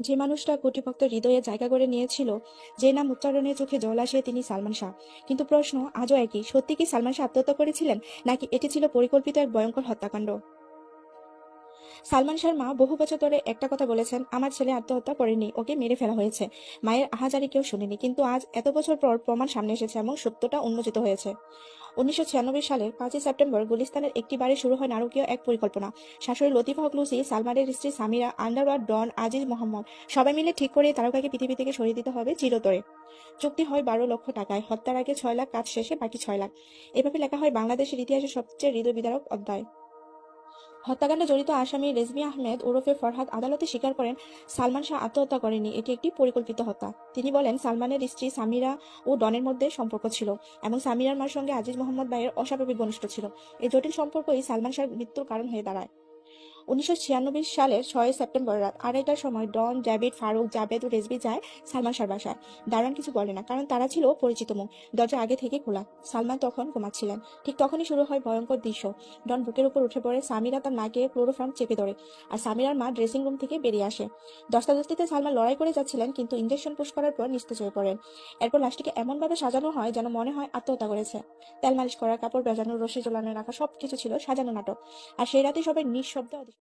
যে মানুষটা কোটি ভক্তের হৃদয়ে জায়গা করে নিয়েছিল, যে নাম উচ্চারণে চোখে জল আসে, তিনি সালমান শাহ। কিন্তু প্রশ্ন আজও একই, সত্যি কি সালমান শাহ আত্মহত্যা করেছিলেন, নাকি এটি ছিল পরিকল্পিত এক ভয়ঙ্কর হত্যাকাণ্ড? সালমান শাহর মা বহু বছর ধরে একটা কথা বলেছেন, আমার ছেলে আত্মহত্যা করেনি, ওকে মেরে ফেলা হয়েছে। মায়ের আহাজারি কেউ শুনেনি, কিন্তু আজ এত বছর পর প্রমাণ সামনে এসেছে এবং সত্যটা উন্মোচিত হয়েছে। 1996 সালের 5ই সেপ্টেম্বর গুলিস্তানের একটি বাড়ি শুরু হয় নারকীয় এক পরিকল্পনা। শাশুড়ি লতিফা হক লুসি, সালমানের স্ত্রী সামিরা, আন্ডারওয়ার্ল্ড ডন আজিজ মোহাম্মদ সবাই মিলে ঠিক করে তারকাকে পৃথিবী থেকে সরিয়ে দিতে হবে চিরতরে। চুক্তি হয় 12 লক্ষ টাকায়, হত্যার আগে 6 লাখ, কাজ শেষে বাকি 6 লাখ। এভাবে লেখা হয় বাংলাদেশের ইতিহাসে সবচেয়ে হৃদয় বিদারক অধ্যায়। হত্যাকাণ্ডে জড়িত আসামি রেজমি আহমেদ ওরফে ফরহাদ আদালতে স্বীকার করেন, সালমান শাহ আত্মহত্যা করেনি, এটি একটি পরিকল্পিত হত্যা। তিনি বলেন, সালমানের স্ত্রী সামিরা ও ডনের মধ্যে সম্পর্ক ছিল এবং সামিরার মার সঙ্গে আজিজ মোহাম্মদ ভাইয়ের অস্বাভাবিক ঘনিষ্ঠ ছিল। এই জটিল সম্পর্কই সালমান শাহর মৃত্যুর কারণ হয়ে দাঁড়ায়। 1996 সালের 6 সেপ্টেম্বর রাত 2:30টার সময় ডন, ডেভিড, ফারুক, জাবেদ ও রেজবি যায় সালমান শাহর বাসায়। দারোয়ান কিছু বলে না, কারণ তারা ছিল পরিচিত মুখ। দরজা আগে থেকে খোলা। সালমান তখন ঘুমাচ্ছিলেন। ঠিক তখনই শুরু হয় ভয়ঙ্কর দৃশ্য। ডন বুকের উপর উঠে পড়ে, সামিরা তার নাকে ক্লোরোফর্ম চেপে ধরে, আর সামিরার মা ড্রেসিং রুম থেকে বেরিয়ে আসে। দস্তাদস্তিতে সালমান লড়াই করে যাচ্ছিলেন, কিন্তু ইঞ্জেকশন পুশ করার পর নিস্তেজ হয়ে পড়েন। এরপর লাশটিকে এমনভাবে সাজানো হয় যেন মনে হয় আত্মহত্যা করেছে। তেল মালিশ করা, কাপড় ভেজানো, রশি ঝোলানো রাখা, সবকিছু ছিল সাজানো নাটক। আর সেই রাতে সবাই নিঃশব্দে